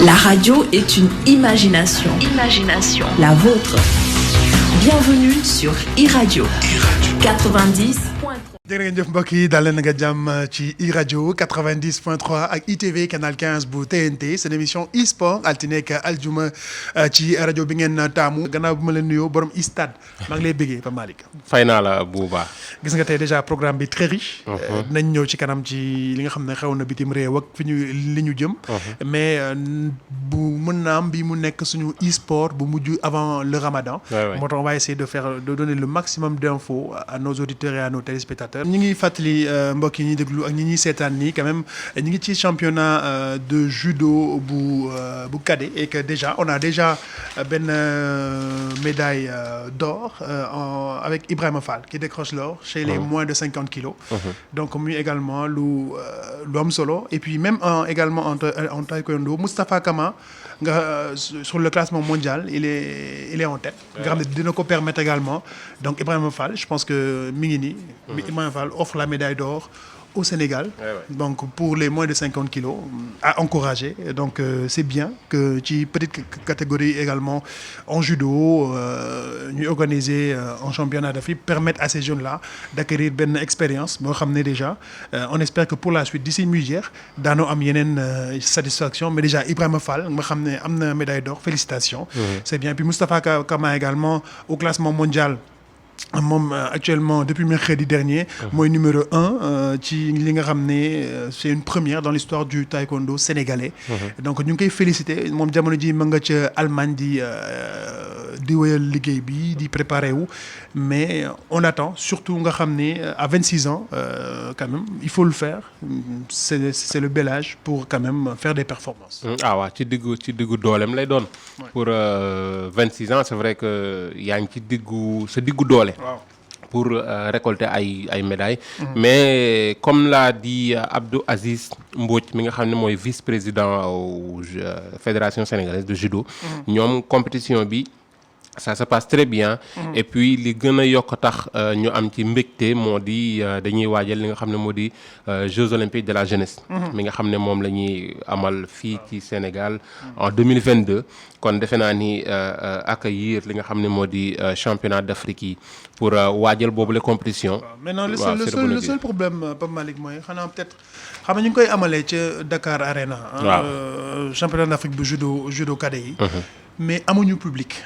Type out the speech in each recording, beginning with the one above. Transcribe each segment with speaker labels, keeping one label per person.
Speaker 1: La radio est une imagination. Imagination. La vôtre. Bienvenue sur iRadio 90.3.
Speaker 2: jërë ngeen jëf mbokk yi daal leen nga jàmm ci iRadio 90.3 ak ITV canal 15 bu TNT seen émission e-sport altine ak aljuma ci rajo bi ngeen taamu gannaaw bu ma leen nuyoo borom stade maa ngi lay bëggee Pape Malick.
Speaker 3: fay naa la bu baax.
Speaker 2: gis nga tey déjà programme bi très riche. dinañ ñëw ci kanam ci li nga xam ne xew na bitim réew ak fi ñu li ñu jëm. mais bu mën naa am bi mu nekk suñu e-sport bu mujj avant le Ramadan. moo tax on va essayer de donner le maximum d'infos à nos auditeurs et à nos téléspectateurs. ñi ngi fàttali mbokk yi ñuy déglu ak ñi ñuy seetaan nii quand même ñi ngi ci championnat de judo bu cadet et que déjà on a déjà benn médaille d'or avec Ibrahima Fall qui décroche l'or chez les moins de 50 kilos. Donc muy également lu am solo et puis même également en taekwondo Moustapha Kama nga sur le classement mondial il est en tête. nga xam ne dina ko permettre également donc Ibrahima Fall je pense que mi ngi nii. Ibrahima Fall offre la médaille d'or au Sénégal. Donc pour les moins de 50 kilos à encourager. Donc c'est bien que ci petite catégorie également en judo ñuy organiser un championnat d'Afrique permettre à ces jeunes-là d'acquérir benn expérience boo xam ne déjà on espère que pour la suite d'ici muy jeex daanoo am yeneen satisfaction mais déjà Ibrahima Fall nga xam ne am na médaille d'or félicitations. C'est bien puis Moustapha Kama également au classement mondial. moom actuellement depuis mercredi dernier mooy numéro 1 ci li nga xam ne c'est une première dans l'histoire du taekwondo sénégalais. Donc ñu ngi koy féliciter moom jamono ji ma nga ca Allemagne di wéyal liggéey bi di préparer wu mais on attend surtout nga xam ne à 26 ans quand même il faut le faire c'est le bel âge pour quand même faire des performances.
Speaker 3: waaw ci diggu dooleem lay doon. pour 26 ans c'est vrai que yaa ngi ci diggu doole. Pour récolter ay médailles. Mais comme l'a dit Abdou Aziz Mbodj mi nga xam ne mooy vice-président fédération sénégalaise de judo. ñoom compétition bi ça se passe très bien. Et puis li gën a yokk tax ñu am ci mbégte moo di dañuy waajal li nga xam ne moo di Jeux olympiques de la jeunesse. mi nga xam ne moom la ñuy amal fii ci Sénégal en 2022. kon defe naa ni accueillir li nga xam ne moo di championnat d'Afrique yi pour waajal boobu la compétition.
Speaker 2: maintenant le seul problème Pape Malick mooy xanaa peut-être xam nga ñu ngi koy amalee ca Dakar Arena. Championnat d'Afrique bu judo cadet yi. Mais amuñu public.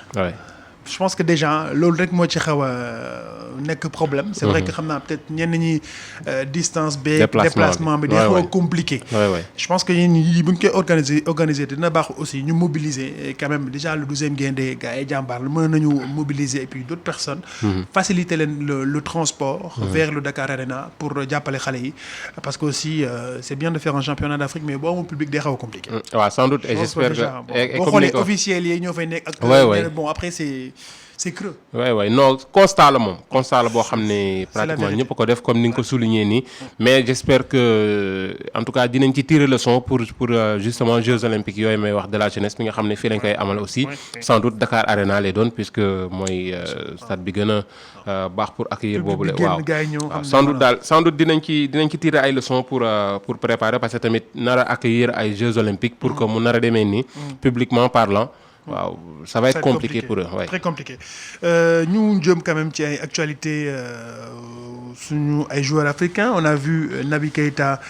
Speaker 2: Je pense que déjà loolu rek moo ci xaw a nekk problème. C'est vrai que xam naa peut-être ñenn ñi distance beeg. déplacement bi day xaw a compliqué. Je pense que yéen ñii bu ñu koy organiser dina baax aussi ñu mobiliser quand même déjà le 12e Gaïndé gars yi jàmbaar la mën nañu mobiliser et puis d'autres personnes. Faciliter leen le transport. vers le Dakar Arena pour jàppale xale yi parce que aussi c'est bien de faire un championnat d'Afrique mais boo amul public day xaw a compliqué.
Speaker 3: waaw sans doute et j'espère que.
Speaker 2: boo xoolee officiels yi ñoo fay nekk. ak bon après c'est creux.
Speaker 3: non constat la boo xam ne pratiquement ñëpp ko def comme ni nga ko souligné nii mais j'espère que en tout cas dinañ ci tirer leçon pour justement Jeux olympiques yooyu may wax de la jeunesse bi nga xam ne fii lañ koy amal aussi sans doute Dakar Arena lay doon puisque mooy stade bi gën a baax pour accueillir boobu la waaw sans doute dinañ ci tirer ay leçons pour préparer parce que tamit nar a accueillir ay Jeux olympiques pour que mu nar a demee nii publiquement parlant. waaw ça va être compliqué pour eux.
Speaker 2: Très compliqué ñu jëm quand même ci ay actualité suñu ay joueurs africains on a vu Naby Keita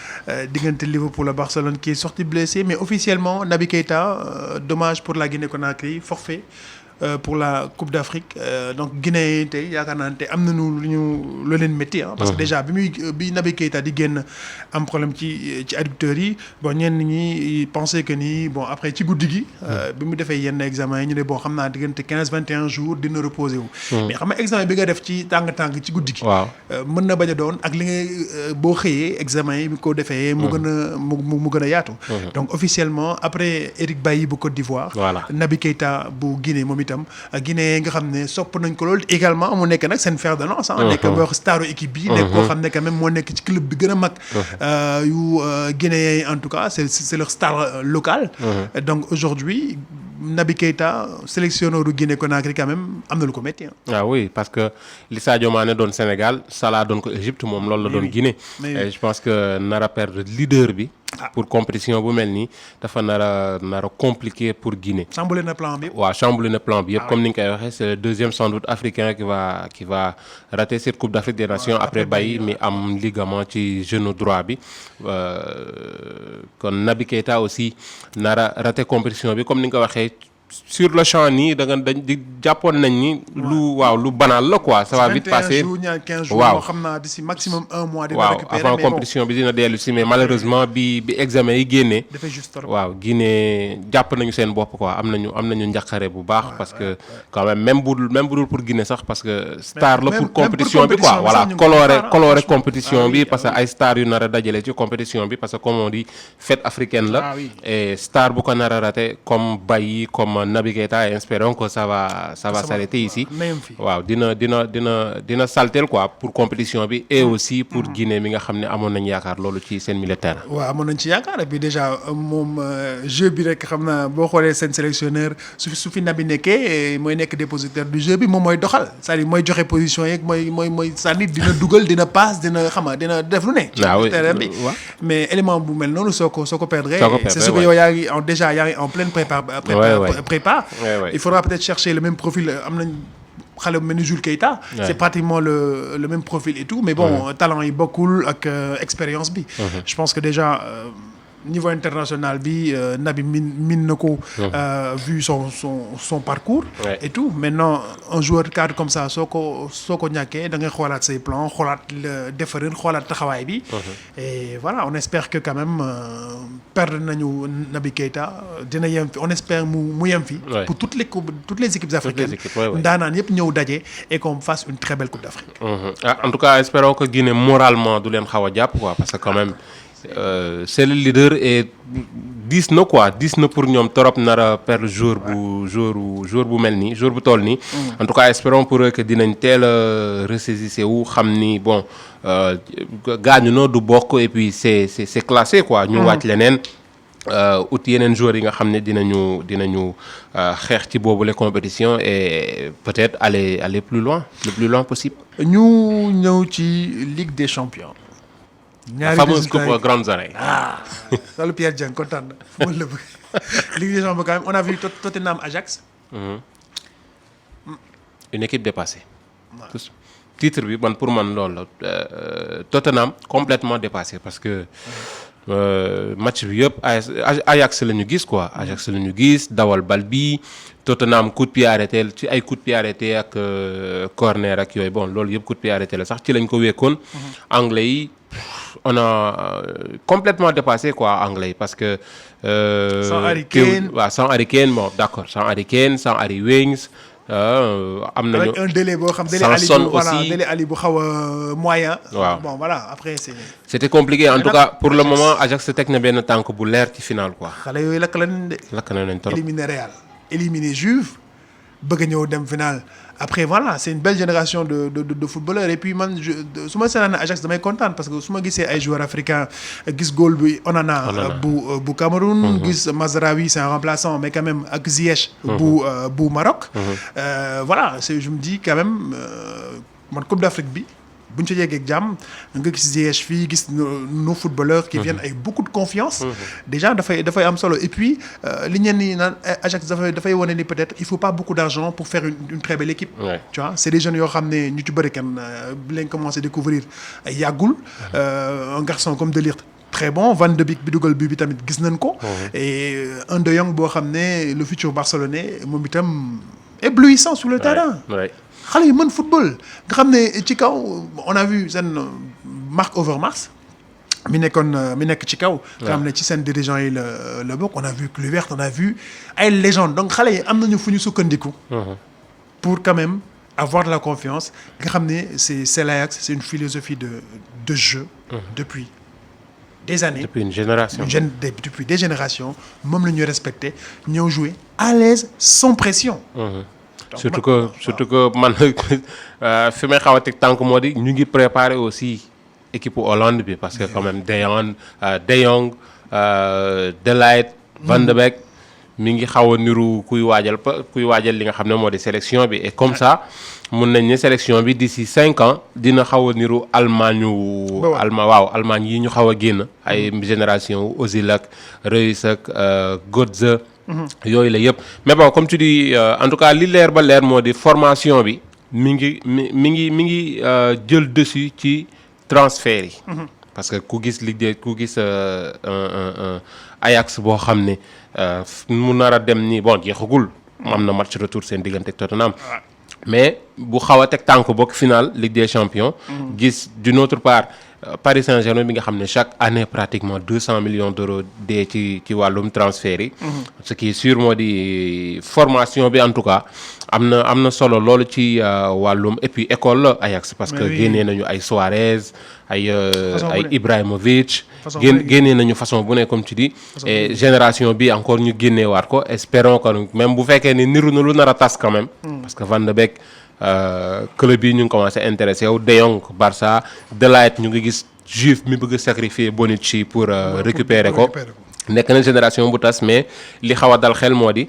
Speaker 2: diggante Liverpool à Barcelone qui est sorti blessé mais officiellement Naby Keita dommage pour la Guinée-Conakry forfait pour la Coupe d'Afrique donc Guinée tey yaakaar naa ne tey am nañu lu leen métti parce que déjà bi Naby Keita di génn am problème ci adducteurs yi bon ñenn ñi pensaient que ni bon après ci guddi gi bi mu defee yenn examen yi ñu ne bon xam naa diggante 15-21 jours dina reposer wu mais xam nga examen bi nga def ci tàng ci guddi gi mën na bañ a doon ak li nga boo xëyee examen yi bi ko defee mu gën a yaatu donc officiellement après Eric Bailly bu Côte d'Ivoire Naby Keita bu Guinée moom itam Guinée nga xam ne sopp nañ ko lool également mu nekk nag seen fer de lance nekk boo wax staru équipe bi nekk koo xam ne quand même moo nekk ci club bi gën a mag yu Guinéens en tout cas c'est leur star local donc aujourd'hui Naby Keita sélectionneur du Guinée-Conakry quand même am na lu ko métti
Speaker 3: oui parce que li Sadio Mané doon Sénégal Salah doon ko Égypte moom loolu la doon Guinée et je pense que nar a perdre leader bi pour compétition bu mel nii dafa nar a compliqué pour Guinée.
Speaker 2: chamboulé na plan bi.
Speaker 3: waaw chamboulé na plan bi yëpp comme ni nga koy waxee c'est le deuxième sans doute africain qui va rater cette Coupe d'Afrique des Nations après Bailly mi am ligament ci genou droit bi kon Naby Keita aussi nar a rater compétition bi comme ni nga ko waxee. Sur le champ nii dañ di jàppoon nañ ni lu banal la quoi ça va vite passer
Speaker 2: 15 jours waaw xam naa d'ici maximum un mois dina récupérer
Speaker 3: avant compétition bi dina dellu si mais malheureusement bi examen yi génnee
Speaker 2: dafay juste trop
Speaker 3: waaw Guinée jàpp nañu seen bopp quoi am nañu njaqare bu baax parce que quand même budul pour Guinée sax parce que star la pour compétition bi quoi voilà coloré compétition bi parce que ay star yu nar a dajale ci compétition bi parce que comme on dit fête africaine la et star bu ko nar a raté comme Bailly comme Naby Keita et espérons que ça va s'arrêter ici waaw dina saltel quoi pour compétition bi et aussi pour Guinée mi nga xam ne amoon nañ yaakaar loolu ci seen militaire
Speaker 2: waaw amoon nañ ci yaakaar et puis déjà moom jeu bi rek xam naa boo xoolee seen sélectionneur su fi Naby nekkee mooy nekk dépositaire du jeu bi moom mooy doxal c'est-à-dire mooy joxe position yeeg mooy sànni dina dugal dina passe dina def lu ne ci terrain bi mais élément bu mel noonu soo ko perdre c'est sûr que yow yaa ngi en pleine prépa. Il faudra peut-être chercher le même profil xale bu mel ni Jules Keita c'est pratiquement le même profil et tout mais bon talent yi bokkul ak expérience bi je pense que déjà niveau international bi Naby min na ko vu son parcours et tout maintenant un joueur cadre comme ça soo ko ñàkkee da ngay xoolaat say plans xoolaat defarin xoolaat taxawaay bi et voilà on espère que quand même perdre nañu Naby Keita dina yem fi on espère mu yem fi pour toutes les équipes africaines ndaanaan yëpp ñëw daje et qu'on fasse une très belle Coupe d'Afrique
Speaker 3: en tout cas espérons que Guinée moralement du leen xaw a jàpp quoi parce que quand même c'est le leader et diis na pour ñoom trop nar a perdre jour bu mel nii jour bu toll nii. En tout cas espérons pour eux que dinañ teel a ressaisir wu xam ni bon gaañu na du bokk et puis c'est classé quoi. ñu wàcc leneen ut yeneen joueurs yi nga xam ne dinañu xeex ci boobu les compétitions et peut-être aller le plus loin possible.
Speaker 2: ñu ñëw ci Ligue des Champions.
Speaker 3: La fameuse coupe aux grandes oreilles.
Speaker 2: Salut Pierre Dieng kontaan na Ligue des Champions quand même on a vu Tottenham Ajax.
Speaker 3: Une équipe dépassée. Titre bi pour man loolu la Tottenham complètement dépassé parce que match bi yëpp Ajax la ñu gis quoi. Ajax la ñu gis dawal bal bi Tottenham coup de pied arrêté ci ay coup de pied arrêté ak corner ak yooyu bon loolu yëpp coup de pied arrêté la sax ci lañ ko wékkoon. Anglais yi on a complètement dépassé quoi anglais parce que.
Speaker 2: sans Harry Kane
Speaker 3: sans Harry Kane bon d'accord sans Harry Kane sans Harry Winks. am nañu
Speaker 2: avec un délai boo xam délai Ali bu xaw a moyen.
Speaker 3: waaw
Speaker 2: bon voilà après
Speaker 3: c'était compliqué en tout cas pour le moment Ajax teg na benn tànk bu leer ci final quoi.
Speaker 2: xale yooyu lakk nañ trop éliminer Real éliminer Juve bëgg a ñëw dem final. Après voilà c'est une belle génération de footballeurs et puis man su ma seetaan Ajax damay kontaan parce que su ma gisee ay joueurs africains gis goal bi Onana bu Cameroun gis Mazraoui c'est un remplaçant mais quand même ak Ziyech bu Maroc voilà je me dis quand même man Coupe d'Afrique bi bu ñu ci yeggee ak jàmm nga gis Ziyech fii gis nos footballeurs qui viennent avec beaucoup de confiance déjà dafay am solo et puis li ñenn ñi naan Ajax dafay wane ni peut-être il faut pas beaucoup d'argent pour faire une très belle équipe tu vois c'est des jeunes yoo xam ne ñu ci bëri kenn bi lañ commencé découvrir yàggul un garçon comme De Ligt très bon Van de Beek bi dugal bi tamit gis nañ ko et un De Jong boo xam ne le futur barcelonais moom itam éblouissant sur le terrain xale yi mën football nga xam ne ci kaw on a vu seen Marc Overmars mi nekk ci kaw nga xam ne ci seen dirigeants yi la bokk on a vu Kluivert on a vu ay légendes donc xale yi am nañu fu ñu sukkandiku pour quand même avoir de la confiance nga xam ne c'est l'Ajax c'est une philosophie de jeu depuis des années
Speaker 3: depuis une génération
Speaker 2: depuis des générations moom la ñuy respecter ñëw jouer à l'aise sans pression
Speaker 3: surtout que man fi may xaw a teg tànk moo di ñu ngi préparer aussi équipe Hollande bi parce que quand même De Jong De Ligt Van de Beek mi ngi xaw a niru kuy waajal li nga xam ne moo di sélection bi et comme ça mun nañ ne sélection bi d'ici 5 ans dina xaw a niru Allemagne yi ñu xaw a génn ay génération Özil ak Reus ak Götze yooyu la yëpp mais bon comme tu dis en tout cas li leer ba leer moo di formation bi mi ngi jël dessus ci transfert yi parce que ku gis Ajax boo xam ne mu nar a dem nii bon jeexagul am na match retour seen diggante ak Tottenham mais bu xaw a teg tànk bokk final Ligue des Champions gis d'une autre part Paris Saint-Germain bi nga xam ne chaque année pratiquement 200 millions d'euros dee ci wàllum transfert yi ce qui est sûr moo di formation bi en tout cas am na solo loolu ci wàllum et puis école la Ajax parce que génnee nañu ay Suarez ay Ibrahimovic génnee nañu façon bu ne comme tu dis et génération bi encore ñu génneewaat ko espérons que même bu fekkee ni niru na lu nar a tas quand même parce que Van de Beek club yi ñu ngi commencé intéressé yow De Jong Barça De Ligt ñu ngi gis Juve mi bëgg a sacrifier Bonucci pour récupérer ko nekk na génération bu tas mais li xaw a dal xel moo di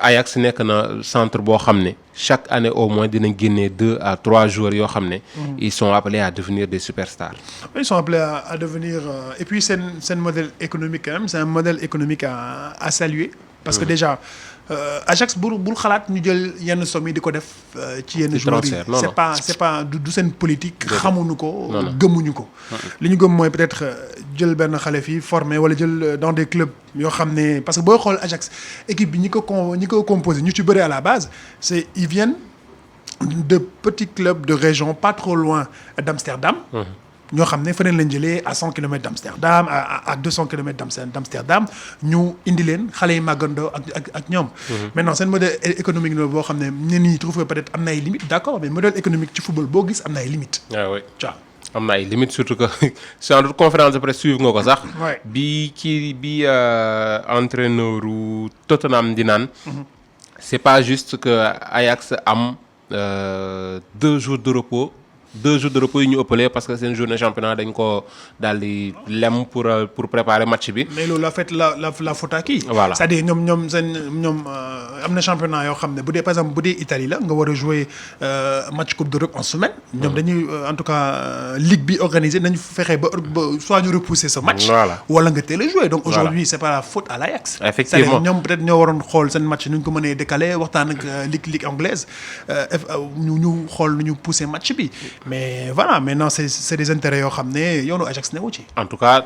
Speaker 3: Ajax nekk na centre boo xam ne chaque année au moins dinañ génnee 2 à 3 joueurs yoo xam ne ils sont appelés à devenir des superstars.
Speaker 2: Ils sont appelés à devenir et puis seen modèle économique quand même c'est un modèle économique à saluer parce que déjà Ajax bul xalaat ñu jël yenn somme yi di ko def ci yenn joueurs yi c'est pas du seen politique xamuñu ko gëmuñu ko li ñu gëm mooy peut-être jël benn xale fii formé wala jël dans des clubs yoo xam ne parce que booy xool Ajax équipe bi ñi ko composé ñu ci bëri à la base ils viennent de petits clubs de région pas trop loin d'Amsterdam ñoo xam ne feneen lañ jëlee à 100 kilomètres d'Amsterdam à 200 kilomètres d'Amsterdam ñu indi leen xale yi màggandoo ak ñoom. maintenant seen modèle économique la boo xam ne ñenn ñi trouvé peut-être am na ay limites d'accord mais modèle économique ci football boo gis am na ay limites.
Speaker 3: ah oui am na ay limites surtout que sans doute conférence de presse suivre nga ko sax. bi entraîneur u Tottenham di naan. c'est pas juste que Ajax am 2 jours de repos. 2 jours de repos yi ñu ëppalee parce que seen journée championnat dañ ko daal di lem pour préparer match bi.
Speaker 2: mais loolu la fait la faute à qui.
Speaker 3: voilà
Speaker 2: c'est-à-dire ñoom am na championnat yoo xam ne bu dee par exemple bu dee Italie la nga war a jouer match coupe d'Europe en semaine. ñoom dañuy en tout cas ligue bi organisé nañu fexe ba soit ñu repousser ce match. wala nga teel a jouer donc aujourd'hui c'est pas la faute à l'Ajax.
Speaker 3: effectivement
Speaker 2: c'est-à-dire ñoom peut-être ñoo waroon xool seen match nu ñu ko mënee décaler waxtaan ak ligue anglaise ñu xool nu ñu pousser match bi. mais voilà maintenant c'est des intérêts yoo xam ne yoonu Ajax newu ci.
Speaker 3: en tout cas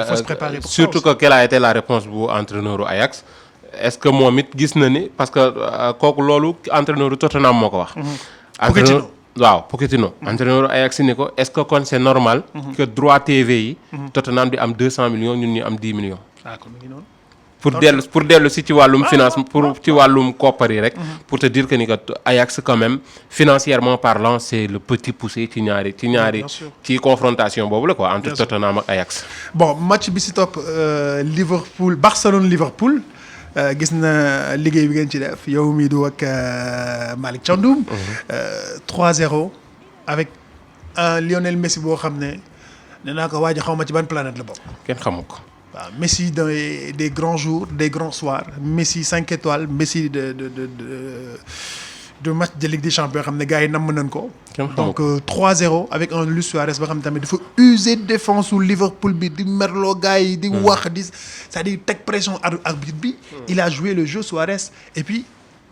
Speaker 2: faut se préparer pour
Speaker 3: surtout que quelle a été la réponse bu entraîneur u Ajax est-ce que moom it gis na ni parce que kooku loolu entraîneur u Tottenham moo ko wax.
Speaker 2: Pochettino
Speaker 3: Pochettino entraîneur u Ajax ni ko est-ce que kon c'est normal. que droit TV yi. Tottenham di am 200 millions ñun ñu am 10 millions.
Speaker 2: kon mu ngi noonu.
Speaker 3: pour dellu si ci wàllum finance ci wàllum koppar yi rek pour te dire que ni que Ajax quand même financièrement parlant c'est le petit poussé ci ñaari confrontation boobu la quoi entre Tottenham ak Ajax.
Speaker 2: bon match bi si topp Barcelone-Liverpool gis na liggéey bi ngeen ci def yow mii du ak Malick Thiandoum 3-0 avec un Lionel Messi boo xam ne nee naa ko waa ji xaw ma ci ban planète la bokk.
Speaker 3: kenn xamu ko.
Speaker 2: waaw Messi dans des grands jours des grands soirs Messi 5 étoiles Messi de match de Ligue des Champions xam ne gars yi namm nañ ko. donc 3-0 avec un Luis Suarez ba xam tamit dafa user défense su Liverpool bi di merloo gars yi di wax di c'est-à-dire teg pression arbitre bi. il a joué le jeu Suarez et puis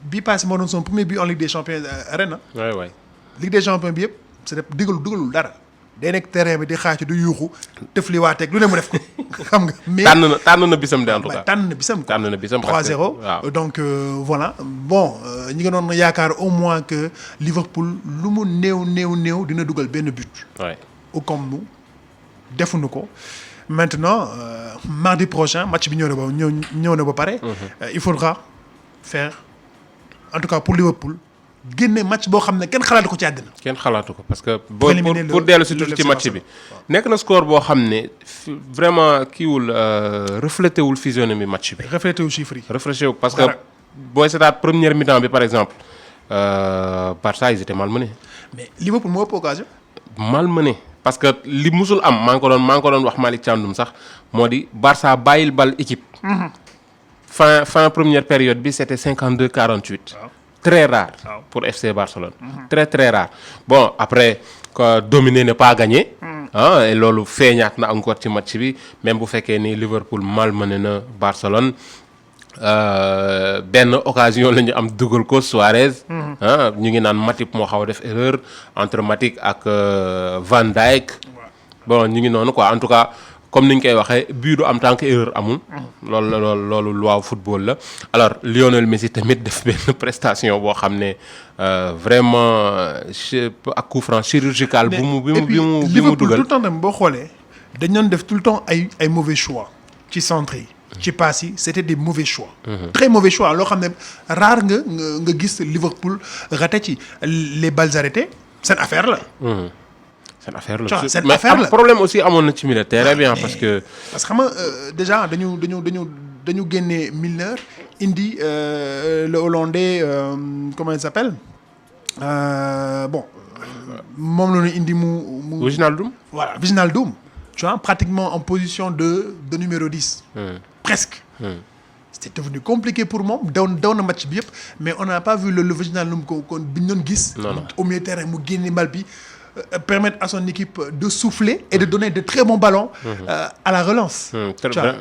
Speaker 2: bi passé moo doon son premier but en Ligue des Champions ren.
Speaker 3: waay
Speaker 2: Ligue des Champions bi yëpp c'est dugalul dara. day nekk terrain bi di xaaju du yuuxu tëfli waateeg lu ne mu def ko xam nga. mais
Speaker 3: tànn na bisam de en tout cas.
Speaker 2: tànn na bisam 3-0 donc voilà bon ñi nga doon yaakaar au moins que Liverpool lu mu néew dina dugal benn but. au Camp Nou defuñu ko maintenant mardi prochain match bi ñëw na ba pare. il faudra faire en tout cas pour Liverpool. génne match boo xam ne kenn xalaatu ko ci àddina.
Speaker 3: kenn xalaatu ko parce que. pour dellu si tuuti ci match bi. nekk na score boo xam ne vraiment kiiwul reflété wul physionomie match bi.
Speaker 2: reflété wul chiffres yi.
Speaker 3: reflété wul parce que booy seetaat première mi-temps bi par exemple Barça ils étaient malmenés.
Speaker 2: mais Liverpool moo ëpp occasion.
Speaker 3: malmené parce que li musul am maa ngi ko doon wax Malick Thiandoum sax moo di Barça bàyyil bal équipe. fin première période bi c'était 52-48. Très rare pour FC Barcelone. Très très rare. Bon après dominer ne pas gagner. Et loolu feeñaat na encore ci match bi même bu fekkee ni Liverpool malmené na Barcelone. benn occasion la ñu am dugal ko Suarez. ñu ngi naan Matip moo xaw a def erreur entre Matip ak Van Dijk. Bon ñu ngi noonu quoi en tout cas comme ni ñu koy waxee but du am tant que erreur amul. loolu loi football la. alors Lionel Messi tamit def benn prestation boo xam ne vraiment ak coup franc chirurgical. bi mu
Speaker 2: Liverpool
Speaker 3: dugal
Speaker 2: tout le temps dem boo xoolee dañ doon def tout le temps ay mauvais choix ci centre yi. ci passe yi c'était des mauvais choix. Très mauvais choix loo xam ne rare nga gis Liverpool raté ci les balles arrêtées seen affaire la.
Speaker 3: seen affaire la
Speaker 2: seen affaire la
Speaker 3: problème aussi amoon na ci milieu terrain bien parce que
Speaker 2: xam nga déjà dañu génne Milner indi le Hollandais comment il s'appelle bon moom la ñu indi mu.
Speaker 3: Wijnaldum.
Speaker 2: Voilà Wijnaldum. Tu vois pratiquement en position de numéro 10. Presque. C'était devenu compliqué pour moi daw na match bi yëpp mais on n'a pas vu le Wijnaldum ko bi ñu doon gis. Au milieu terrain mu génne bal bi. Permettre à son équipe de souffler et de donner de très bons ballons à la relance.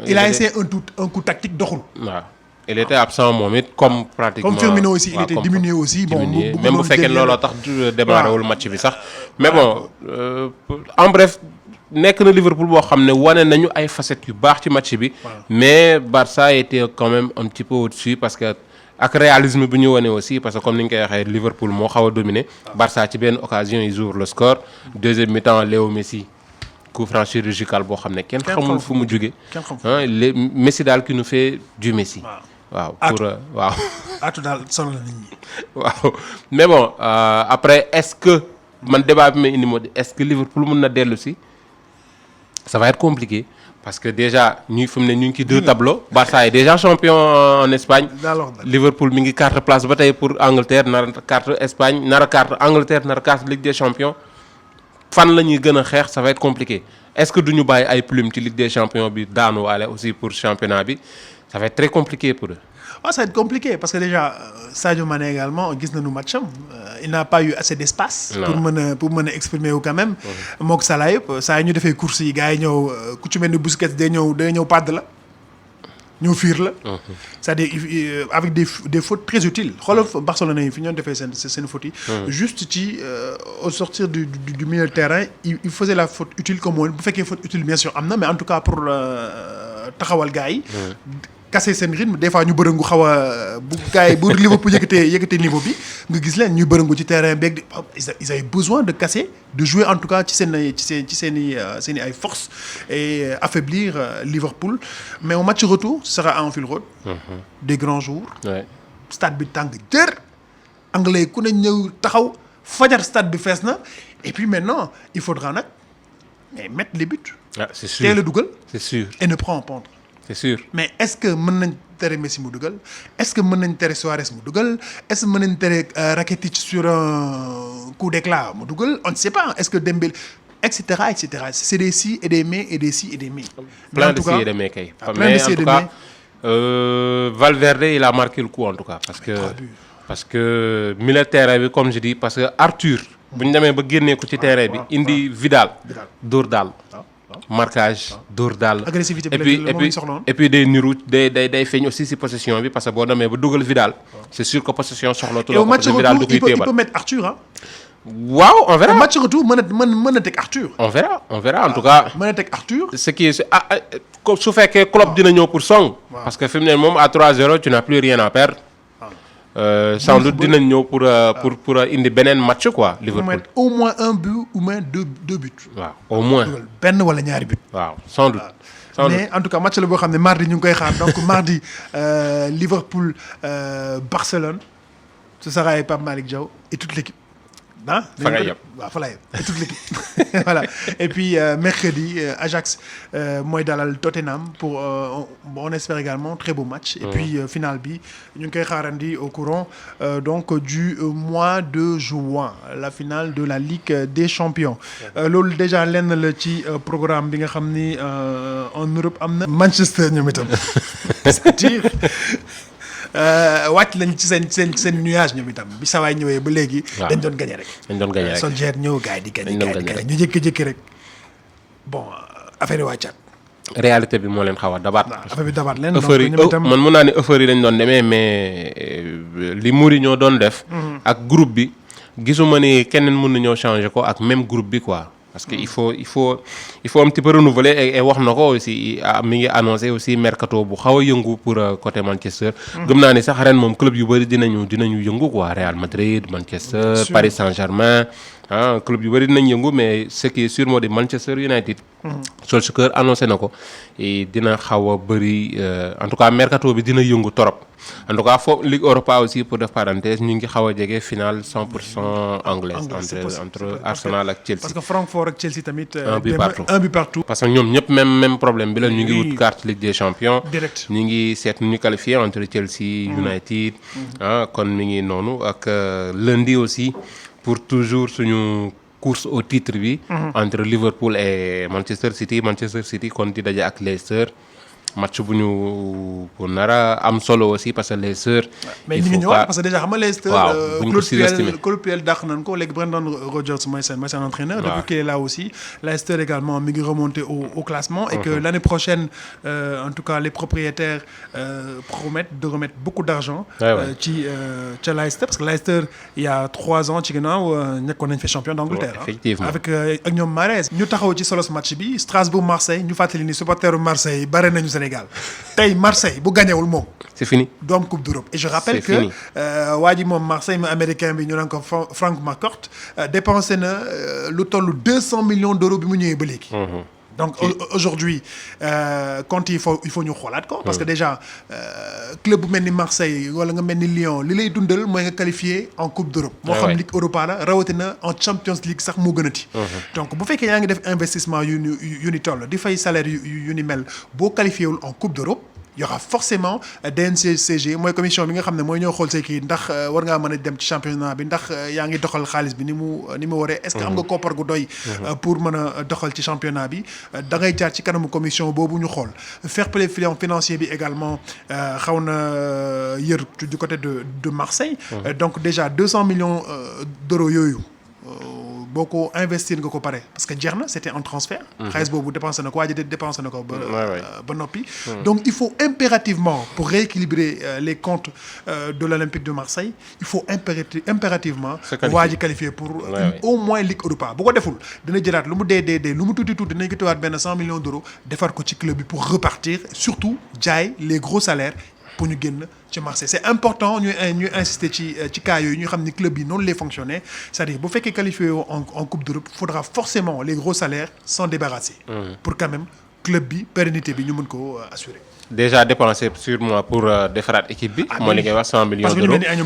Speaker 2: Il a essayé un coup tactique doxul.
Speaker 3: waaw il était absent moom it comme pratiquement.
Speaker 2: Comme Firmino aussi il était diminué aussi. Bon
Speaker 3: même bu fekkee looloo tax démarré wul match bi sax. mais bon en bref nekk na Liverpool boo xam ne wane nañu ay facettes yu baax ci match bi. mais Barça était quand même un petit peu au-dessus parce que. ak réalisme bi ñu wane aussi parce que comme ni ñu koy waxee Liverpool moo xaw a dominé. Barça ci benn occasion ils ouvrent le score. Deuxième mi-temps Léo Messi coup franc chirurgical boo xam ne kenn xamul fu mu jóge. Messi daal qui nous fait du Messi. waaw pour waaw.
Speaker 2: atu daal sonal nit ñi.
Speaker 3: waaw mais bon après est-ce que man débat bi may indi moo di est-ce que Liverpool mën na dellu si ça va être compliqué. Parce que déjà ñu fi mu ne ñu ngi ci deux tableaux. Barça est déjà champion en Espagne. Liverpool mi ngi carte place ba tey pour Angleterre nar a carte Espagne nar a carte Angleterre nar a carte Ligue des champions. fan la ñuy gën a xeex ça va être compliqué est-ce que duñu bàyyi ay plumes ci Ligue des champions bi daanu waale aussi pour championnat bi ça va être très compliqué pour eux.
Speaker 2: Ça va être compliqué parce que déjà Sadio Mané également gis nañu matcham il n'a pas eu assez d'espace. pour mën a exprimer wu quand même. mook Salah yëpp saa yi ñu defee course yi gars yi ñëw ku ci mel ni Busquets day ñëw pàdd la ñëw fiir la. c'est-à-dire avec des fautes très utiles xoolal Barcelone yi fi ñoo defee seen fautes yi. juste ci au sortir du milieu de terrain il faisait la faute utile comme woon bu fekkee faute utile bien sûr am na mais en tout cas pour taxawal gars yi. casser seen rythme des fois ñu bërëngu xaw a bu gars yi bu Liverpool yëkkatee niveau bi nga gis leen ñuy bërëngu ci terrain beeg ils avaient besoin de casser de jouer en tout cas ci seen i ay force et affaiblir Liverpool mais au match retour ce sera à Anfield Road. Des grands jours. Stade bi tàng jër anglais ku ne ñëw taxaw fajar stade bi fees na et puis maintenant il faudra nag mettre les buts.
Speaker 3: C'est sûr
Speaker 2: teel a dugal.
Speaker 3: C'est sûr
Speaker 2: et ne pas en pendre.
Speaker 3: C'est sûr
Speaker 2: mais est-ce que mën nañ tere Messi mu dugal est-ce que mën nañ tere Suarez mu dugal est-ce que mën nañ tere Rakitic sur un coup d'éclat mu dugal on ne sait pas est-ce que Dembélé et cetera c'est des si et des mais et des si et des mais.
Speaker 3: plein de si et des mais kay. mais en tout cas Valverde il a marqué le coup en tout cas parce que milieu terrain bi comme je dis parce que Arthur bu ñu demee ba génnee ko ci terrain bi indi Vidal dóor daal. Marquage dóor daal
Speaker 2: agressivité
Speaker 3: et puis day niru day feeñ aussi si possession bi parce que boo demee ba dugal Vidal c'est sûr que possession soxlatu la parce que Vidal du koy téebal
Speaker 2: il peut mettre Arthur ah.
Speaker 3: waaw on verra.
Speaker 2: match retour mën na teg Arthur.
Speaker 3: on verra en tout cas.
Speaker 2: mën na teg Arthur.
Speaker 3: ce qui est su fekkee Klopp dina ñëw pour song. parce que fi mu ne moom à 3-0 tu n'as plus rien à perdre. sans doute dinañ ñëw pour indi beneen match quoi. Liverpool
Speaker 2: au moins un but ou moins deux buts.
Speaker 3: waaw au moins
Speaker 2: benn wala ñaari but.
Speaker 3: waaw sans doute.
Speaker 2: mais en tout cas match la boo xam ne mardi ñu ngi koy xaar donc mardi Liverpool Barcelone ce sera avec Pape Malick Diaw et toute l'équipe ah
Speaker 3: fa nga yem
Speaker 2: waaw fa la yem toute l'équipe voilà et puis mercredi Ajax mooy dalal Tottenham pour on espère également très beau match et puis finale bi ñu ngi koy xaarandi au courant donc du mois de juin la finale de la Ligue des Champions loolu déjà lenn la ci programme bi nga xam ni en Europe am na Manchester ñoom itam c'est-à-dire wàcc lañ ci seen nuage ñoom itam bi sawaay ñëwee ba léegi. dañ doon gagné rek. Solskjaer ñëw gars yi di gagné ñu jékki-jékki rek bon affaire yi wàccaat.
Speaker 3: réalité bi moo leen xaw a dabaat.
Speaker 2: affaire bi dabaat leen.
Speaker 3: euphorie man mun naa ne euphorie lañ doon demee mais li Mourinho doon def. ak groupe bi gisuma ni keneen mën na ñëw changer ko ak même groupe bi quoi. parce que il faut un petit peu renouveler et wax na ko aussi mi ngi annoncé aussi mercato bu xaw a yëngu pour côté Manchester. gëm naa ni sax ren moom club yu bëri dinañu yëngu quoi Real Madrid Manchester Paris Saint-Germain club yu bëri dinañ yëngu mais ce qui est sûr moo di Manchester United. Solskjaer annoncé na ko et dina xaw a bëri en tout cas mercato bi dina yëngu torop en tout cas foofu Ligue Europa aussi pour def parenthèse ñu ngi xaw a jege finale 100% anglaise entre Arsenal ak Chelsea.
Speaker 2: parce que Francfort ak Chelsea tamit.
Speaker 3: un but partout. parce que ñoom ñëpp même problème bi la ñu ngi wut carte Ligue des Champions.
Speaker 2: direct
Speaker 3: ñu ngi seet ñu qualifié entre Chelsea United. kon mi ngi noonu ak lundi aussi pour toujours suñu course au titre bi. entre Liverpool et Manchester City kon di daje ak Leicester. match bu ñu pour nara am solo aussi parce que Leicester.
Speaker 2: mais ñu ngi ñëwaat parce que déjà xam nga Leicester.
Speaker 3: waaw bu ñu ko sous-estimé
Speaker 2: Claude Puel dàq nañ ko léegi Brendan Rodgers mooy seen entraîneur. depuis qu'il est là aussi Leicester également mi ngi remonté au classement. et que l'année prochaine en tout cas les propriétaires promettent de remettre beaucoup d'argent. ci ca Leicester parce que Leicester il y a 3 ans ci ginnaaw nekkoon nañ fi champion d'Angleterre.
Speaker 3: effectivement
Speaker 2: avec ak ñoom Mahrez. ñu taxaw ci solos match bi Strasbourg Marseille ñu fàttali ni supporteru Marseille bare nañu Sénégal tey Marseille bu gañewul moom.
Speaker 3: c'est fini
Speaker 2: du am coupe d'Europe et je rappelle que waa ji moom Marseille mu américain bi ñu naan ko Frank McCourt dépensé na lu toll 200 millions d'euros bi mu ñëwee ba léegi. donc aujourd'hui quand il faut ñu xoolaat ko. parce que déjà club bu mel ni Marseille wala nga mel ni Lyon li lay dundal mooy nga qualifié en coupe d'Europe. moo xam Ligue Europa la rawatina en Champions League sax moo gënati. donc bu fekkee yaa ngi def investissement yu ni toll di fay salaire yu ni mel boo qualifié wul en coupe d'Europe. il y aura forcément DNCG mooy commission bi nga xam ne mooy ñëw xool say kii ndax war ngaa mën a dem ci championnat bi ndax yaa ngi doxal xaalis bi ni mu waree. est-ce que am nga koppar gu doy. pour mën a doxal ci championnat bi da ngay jaar ci kanamu commission boobu ñu xool fair play financier bi également xaw na yër du côté de Marseille. donc déjà 200 millions d'euros yooyu. boo ko investir nga ko pare parce que jeex na c'était un transfert. xaalis boobu dépensé na ko waa ji dépensé na ko ba noppi. donc il faut impérativement pour rééquilibrer les comptes de l'Olympique de Marseille il faut impérativement waa ji qualifier pour au moins Ligue Europa bu ko deful dina jëlaat lu mu dee lu mu tuuti dinañ ko teewaat benn 100 millions d'euros defar ko ci club bi pour repartir surtout jaay les gros salaires pour ñu génn ci Marseille c'est important ñu insister ci cas yooyu ñu xam ni club yi noonu lay fonctionner c'est-à-dire bu fekkee qualifié en coupe d'Europe il faudra forcément les gros salaires s'en débarrasser pour quand même club bi pérennité bi ñu mën ko assurer.
Speaker 3: déjà dépensé sûrement pour defaraat équipe bi. mooy li ngay wax 100 millions d'euros
Speaker 2: parce que ñu mel ni ay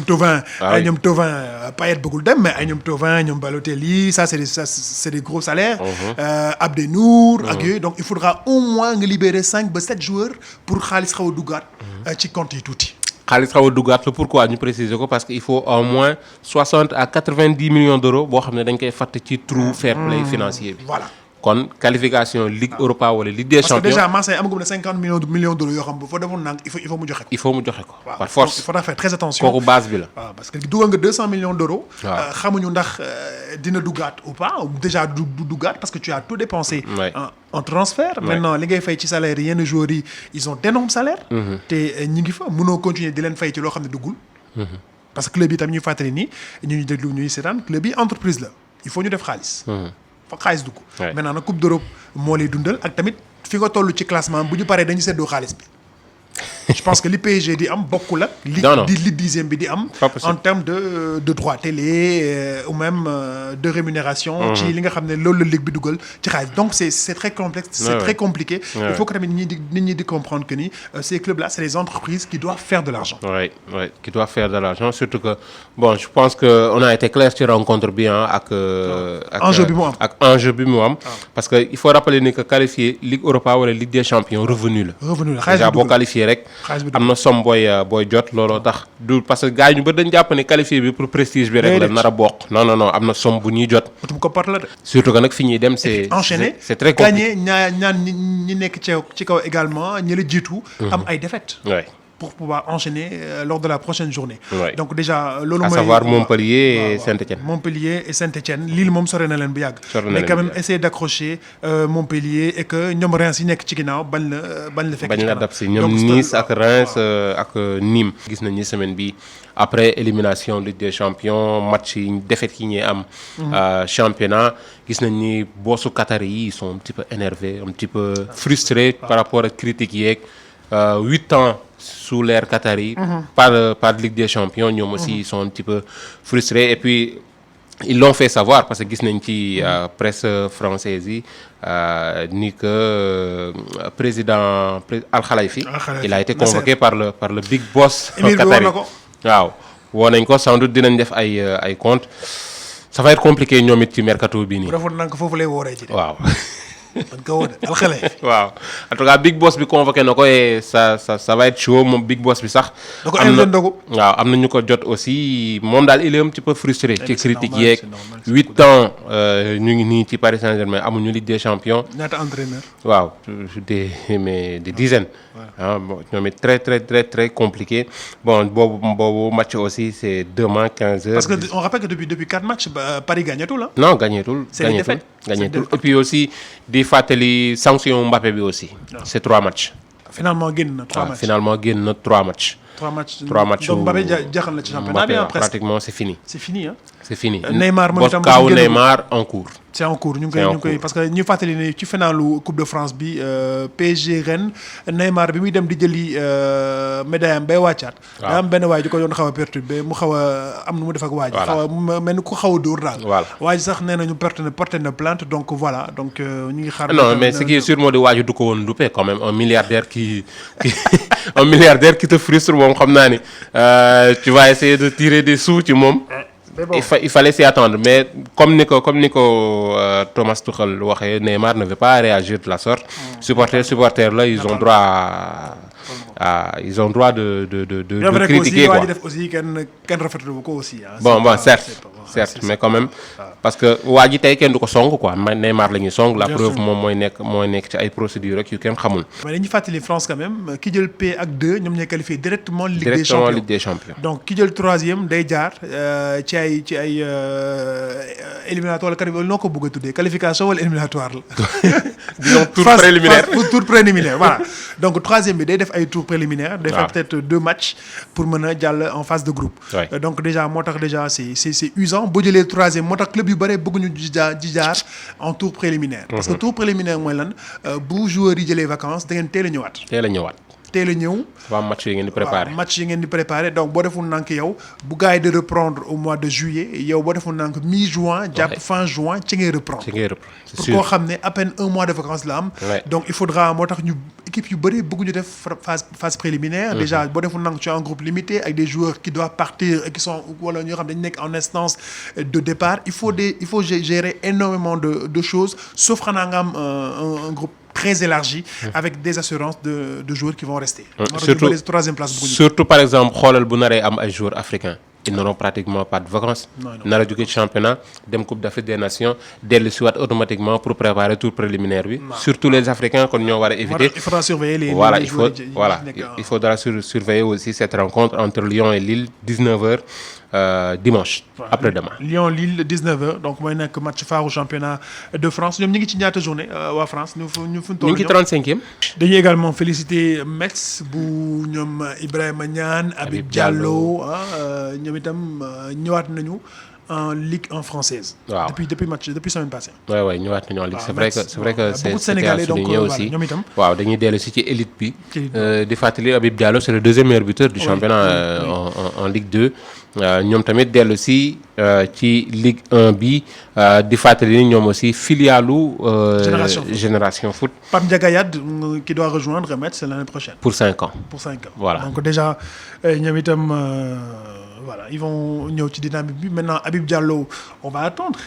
Speaker 2: ñoom Thauvin Payet bëggul dem mais ay ñoom Thauvin ñoom Balotelli ça c'est des gros salaires. Abdenour ak yooyu donc il faudra au moins nga libérer 5 ba 7 joueurs pour xaalis xaw a duggaat ci compte yi tuuti.
Speaker 3: xaalis xaw a duggaat la pourquoi ñu préciser ko parce que il faut au moins 60 à 90 millions d'euros boo xam ne dañ koy fàtte ci trou fair play financier bi.
Speaker 2: voilà.
Speaker 3: kon qualification Ligue Europa wala Ligue des Champions.
Speaker 2: parce que déjà Marseille amagum na 50 millions d'euros yoo xam bu fa defoon nang il faut mu joxe ko.
Speaker 3: il faut mu joxe ko. par
Speaker 2: donc
Speaker 3: force
Speaker 2: il faudra faire très attention.
Speaker 3: kooku base bi la.
Speaker 2: waaw parce que dugal nga 200 millions d'euros. xamuñu ndax dina duggaat ou pas ou déjà du duggaat parce que tu as tout dépensé. en transfert. maintenant li ngay fay ci salaire yenn joueurs yi ils ont d'énormes salaires. te ñi ngi fa mënoo continuer di leen fay ci loo xam ne duggul. parce que club yi tam ñuy fàttali ni ñuy déglu ñuy seetaan club yi entreprise la il faut ñu def xaalis. fa xaalis dugg. maintenant nag coupe d'Europe moo lay dundal ak tamit fi nga toll ci classement bu ñu paree dañu seddoo xaalis bi. Je pense que li PSG di am bokkul ak li dixième bi di am en termes de droits télé ou même de rémunération ci li nga xam ne loolu la ligue bi dugal ci xaalis donc c'est très complexe c'est très compliqué il faut que tamit nit ñi di comprendre que ni ces clubs là c'est les entreprises qui doivent faire de l'argent
Speaker 3: qui doivent faire de l'argent surtout que bon je pense que on a été clair ci rencontre bi ak enjeu bi mu am parce que il faut rappeler ni que qualifier Ligue Europa wala Ligue des Champions revenu la déjà boo qualifié rek am na somme booy jot looloo tax du parce que gars yi ñu ba dañ jàpp ne qualifié bi pour prestige bi rek la nar a bokk non am na somme bu ñuy jot surtout que nag fi ñuy dem c'est très compliqué
Speaker 2: gagner ñaan ñi nekk ci kaw également ñi la jiitu am ay défaites pour pouvoir enchaîner lors de la prochaine journée. Donc déjà
Speaker 3: à savoir Montpellier et Saint-Étienne.
Speaker 2: Montpellier et Saint-Étienne Lille moom sore na leen bu yàgg. mais quand même essayer d'accrocher Montpellier et que ñoom Reims yi nekk ci ginnaaw bañ la fekk.
Speaker 3: bañ la dab si ñoom Nice ak Reims ak Nîmes. gis nañu semaine bi après élimination Ligue des Champions match yi défaite yi ñuy am. championnat gis nañ ni bossu Qatar yi ils sont un petit peu énervés un petit peu frustrés par rapport ak critiques yeeg 8 ans. sous l'ère qatari par Ligue des Champions ñoom aussi ils sont un petit peu frustrés et puis ils l'ont fait savoir parce que gis nañ ci presse française yi ni que président Al Khalifi il a été convoqué par le big boss qatari waaw woo nañ ko sans doute dinañ def ay compte ça va être compliqué ñoom it ci mercato bi nii waaw waaw en tout cas big boss bi convoqué na ko et ça va être chaud moom big boss bi sax. am na ñu ko jot aussi moom daal il est un petit peu frustré. ci critique yeeg 8 ans ñu ngi nii ci Paris Saint-Germain amuñu Ligue des Champions.
Speaker 2: ñaata entraîneur.
Speaker 3: waaw des dizaines. bon ñoom it très compliqué bon boobu match aussi c'est demain 15h.
Speaker 2: parce que on rappelle que depuis 4 matchs Paris gagnetul ah.
Speaker 3: non gagnetul. Et puis aussi di fàttali sanction Mbappé bi aussi. c'est 3 matchs.
Speaker 2: finalement génn na 3 matchs.
Speaker 3: finalement génn na 3 matchs.
Speaker 2: 3 matchs.
Speaker 3: 3 matchs
Speaker 2: donc Mbappé jeexal na ci championnat bi presque.
Speaker 3: pratiquement c'est fini.
Speaker 2: c'est fini hein.
Speaker 3: c'est fini.
Speaker 2: Neymar moom itam
Speaker 3: kaw Neymar en cours.
Speaker 2: c'est en cours ñu ngi koy parce que ñu fàttali ne ci finalu Coupe de France bi PSG ren Neymar bi muy dem di jëli médaille am bay wàccaat. daa am benn waay ji ko doon xaw a perturbé mu xaw a am nu mu def ak waa ji. xaw a mel ni ku xaw a dóor daal. waa ji sax nee nañu porté na plainte donc voilà donc ñu ngi xaar.
Speaker 3: non mais ce qui est sûr moo di waa ji du ko woon dupe quand même un milliardaire qui un milliardaire qui te frustre moom xam naa ni tu vas essayer de tirer des sous ci moom. il fallait s'y attendre mais comme ni ko Thomas Tuchel waxee Neymar ne veut pas réagir de la sorte. supporters là ils ont droit de critiquer quoi.
Speaker 2: def aussi kenn rafetlu ko aussi.
Speaker 3: bon certes mais quand même parce que waa ji tey kenn du ko song quoi Neymar la ñuy song la preuve moom mooy nekk ci ay procédures rek yu kenn xamul.
Speaker 2: mais dañuy fàttali France quand même ki jël P ak 2 ñoom ñooy qualifié directement Ligue des Champions donc ki jël 3e day jaar ci ay éliminatoire la qualification noo ko bëgg a tuddee qualification wala éliminatoire la.
Speaker 3: disons tour préliminaire
Speaker 2: voilà donc 3e bi day def ay tour préliminaire day faire peut-être 2 matchs pour mën a jàll en phase de groupe. donc déjà moo tax déjà c'est usant boo jëlee 3e moo tax club yu bare bëgguñu di jaar en tour préliminaire. parce que tour préliminaire mooy lan bu joueurs yi jëlee vacances da ngeen teel a ñëwaat. teel a ñëw.
Speaker 3: waaw match yi ngeen di préparé.
Speaker 2: donc boo deful nank yow bu gars yi de reprendre au mois de juillet yow boo deful nank mi-juin jàpp fin juin ci ngay reprendre. pour koo xam ne à peine 1 mois de vacances la am. donc il faudra moo tax ñu équipe yu bëri bëgguñu def phase préliminaire. déjà boo deful nank tu as un groupe limité avec des joueurs qui doivent partir et qui sont wala ñoo xam dañu nekk en instance de départ il faut gérer énormément de choses sauf xanaa nga am un groupe très élargi avec des assurances de joueurs qui vont rester.
Speaker 3: surtout par exemple xoolal bu naree am ay joueurs africains. ils n'auront pratiquement pas de vacances. nar a jóge ci championnat dem Coupe d'Afrique des Nations dellu si waat automatiquement pour préparer tour préliminaire bi. surtout les Africains kon ñoo war a éviter.
Speaker 2: il faudra surveiller les
Speaker 3: il faudra surveiller aussi cette rencontre entre Lyon et Lille 19h dimanche. après-demain.
Speaker 2: Lyon-Lille 19h donc mooy nekk match phare au championnat de France ñoom ñu ngi ci ñaata journée waa France ñu
Speaker 3: ngi ci 35e.
Speaker 2: dañuy également féliciter Metz bu ñoom Ibrahima Niane Habib Diallo ñoom itam ñëwaat nañu en Ligue 1 française.
Speaker 3: Waaw.
Speaker 2: depuis semaine passée.
Speaker 3: Ouais, ñëwaat nañu en Ligue. C'est vrai que c'est
Speaker 2: beaucoup de Sénégalais donc
Speaker 3: aussi.
Speaker 2: ñoom itam.
Speaker 3: waaw dañuy dellu si ci élite bi. di fàttali Habib Diallo c'est le deuxième meilleur buteur du championnat en Ligue 2. ñoom tamit dellu si ci Ligue 1 bi di fàttali ni ñoom aussi filialu Génération Foot.
Speaker 2: Pape Ndiaga Yade qui doit rejoindre Metz l'année prochaine.
Speaker 3: Pour 5 ans. Voilà.
Speaker 2: Donc déjà ñoom itam voilà ils vont ñëw ci dynamique bi maintenant Habib Diallo on va attendre.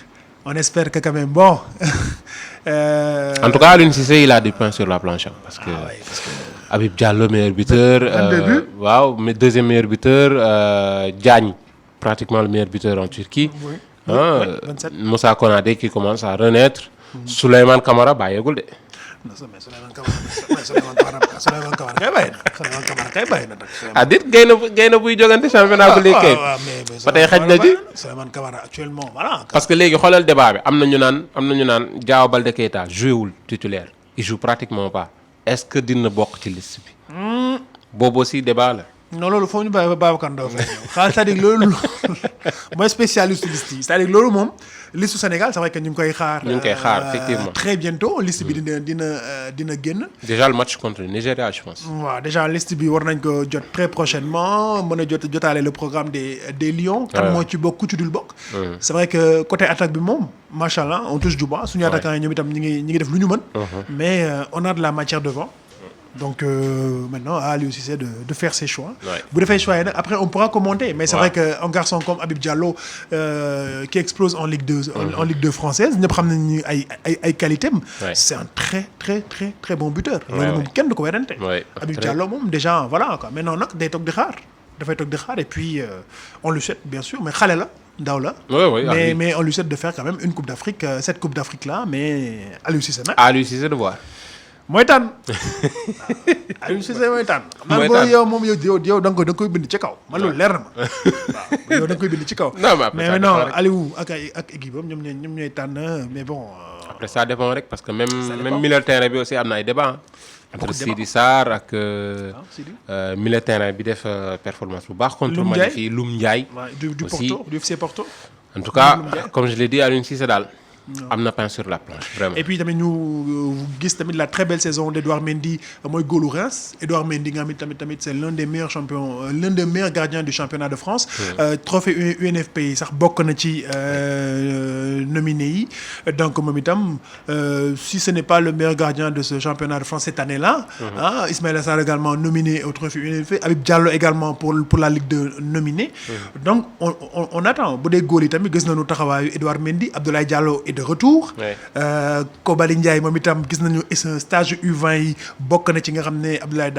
Speaker 2: On espère que quand même bon.
Speaker 3: En tout cas, Aliou Cissé il a du pain sur la planche parce que Habib Diallo meilleur buteur. Waaw mais deuxième meilleur buteur Diagne pratiquement le meilleur buteur en Turquie.
Speaker 2: Oui.
Speaker 3: Moussa Konaté qui commence à renaître. Souleymane Camara bàyyeegul de.
Speaker 2: non mais Souleymane Camara kay bàyyi na nag.
Speaker 3: ah dit gay na buy jogante championnat bu léegi kay. ba tey xaj na ci.
Speaker 2: Souleymane Camara actuellement voilà.
Speaker 3: parce que léegi xoolal débat bi am na ñu naan Diao Baldé Keita joué wul titulaire il joue pratiquement pas est-ce que dina bokk ci liste bi. boobu aussi débat la.
Speaker 2: non loolu foofu ñu bàyyi ba Babacar Ndao fay ñëw xaaral c'est-à-dire loolu mooy spécialiste liste yi c'est-à-dire loolu moom liste Sénégal c'est vrai que ñu ngi koy xaar.
Speaker 3: effectivement
Speaker 2: très bientôt liste bi dina génn.
Speaker 3: déjà le match contre le Nigeria je pense.
Speaker 2: waaw déjà liste bi war nañ ko jot très prochainement mën a jotaale le programme des Lions. kan moo ci bokk ku ci dul bokk. c'est vrai que côté attaque bi moom macha allah on touche du bois suñu attaquant yi ñoom itam ñi ngi def lu ñu mën. mais on a de la matière devant. Donc maintenant à Aliou Cissé de faire ses choix. Bu defee choix yi nag après on pourra commenter mais c'est vrai que un garçon comme Habib Diallo qui explose en Ligue 2 en Ligue 2 française ñëpp xam nañ ni ay qualité am. C'est un très bon buteur. loolu moom kenn du ko werante. Habib Diallo moom déjà voilà quoi maintenant nag day toog di xaar et puis on lui souhaite bien sûr mais xale la ndaw la. mais on lui souhaite de faire quand même une Coupe d'Afrique cette Coupe d'Afrique là mais Aliou Cissé nag.
Speaker 3: Aliou Cissé de voir.
Speaker 2: mooy tànn Aliou Cissé mooy tànn. mooy tànn yow moom yow da nga koy bind ci kaw. man loolu leer na ma waaw yow da nga koy bind ci kaw. mais non Aliou ak équipe am ñoom ñooy tànn mais bon.
Speaker 3: après ça dépend rek parce que même milieu terrain bi aussi am na ay débat entre Sidi Sarr ak milieu terrain bi def performance bu baax. contre Mali fii Loum Ndiaye.
Speaker 2: du Porto du FC Porto.
Speaker 3: en tout cas comme je l'ai dit Aliou Cissé daal. am na pain sur la planche vraiment.
Speaker 2: Et puis tamit ñu gis tamit la très belle saison d'Edouard Mendy mooy góolu Reims Edouard Mendy nga xam tamit c'est l'un des meilleurs champions l'un des meilleurs gardiens du championnat de France. trophée UNFP yi sax bokk na ci nominé yi donc moom itam si ce n'est pas le meilleur gardien de ce championnat de France cette année-là. Ismaïla Sarr également nominé au trophée UNFP Habib Diallo également pour la Ligue 2 nominé. Donc on attend bu dee góol yi tamit gis nañu taxawaayu Edouard Mendy Abdoulaye Diallo de retour. Kobali Ndiaye moom itam gis nañu stage U20 yi bokk na ci nga xam ne Abdoulaye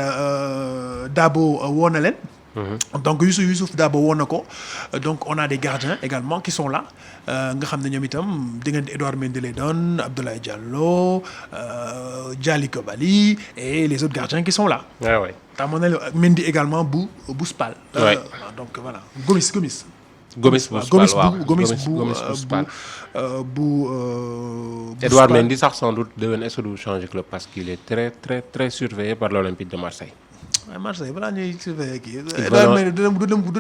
Speaker 2: Dabo woo na leen. Donc Youssouf Dabo woo na ko donc on a des gardiens également qui sont là nga xam ne ñoom itam diggante Edouard Mendy lay doon Abdoulaye Diallo Djali Kobali et les autres gardiens qui sont là. Tamoon na Mendy également bu Spal. Donc voilà Gomis
Speaker 3: Edouard Mendy sax sans doute déwén est-ce que du changer club parce qu'il est très surveillé par l'Olympique de Marseille.
Speaker 2: Marseille balaa ñuy surveiller kii.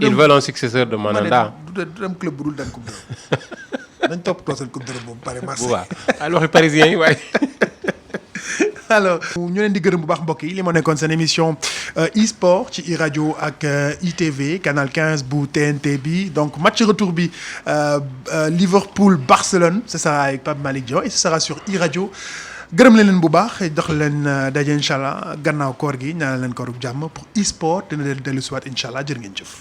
Speaker 3: ils veulent un successeur de Mandanda.
Speaker 2: du dem club bu dul dem coupe d'Europe dañ toppatoo seen coupe d'Europe boobu pare Marseille.
Speaker 3: waaw ay waxi parisien yi waaye.
Speaker 2: alors ñu leen di gërëm bu baax mbokk yi li ma nekkoon seen émission e-sport ci iRadio ak ITV canal 15 bu TNT bi donc match retour bi Liverpool Barcelone ce sera avec Pape Malick Diaw et ce sera sur iRadio gërëm leen bu baax dox leen daje incha allah gannaaw koor gi ñaanal leen koorub jàmm pour e-sport dina leen dellu si waat incha allah jërë ngeen jëf.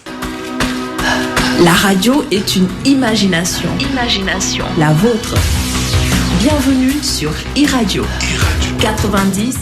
Speaker 1: La radio est une imagination. La vôtre. Bienvenue sur iRadio 90.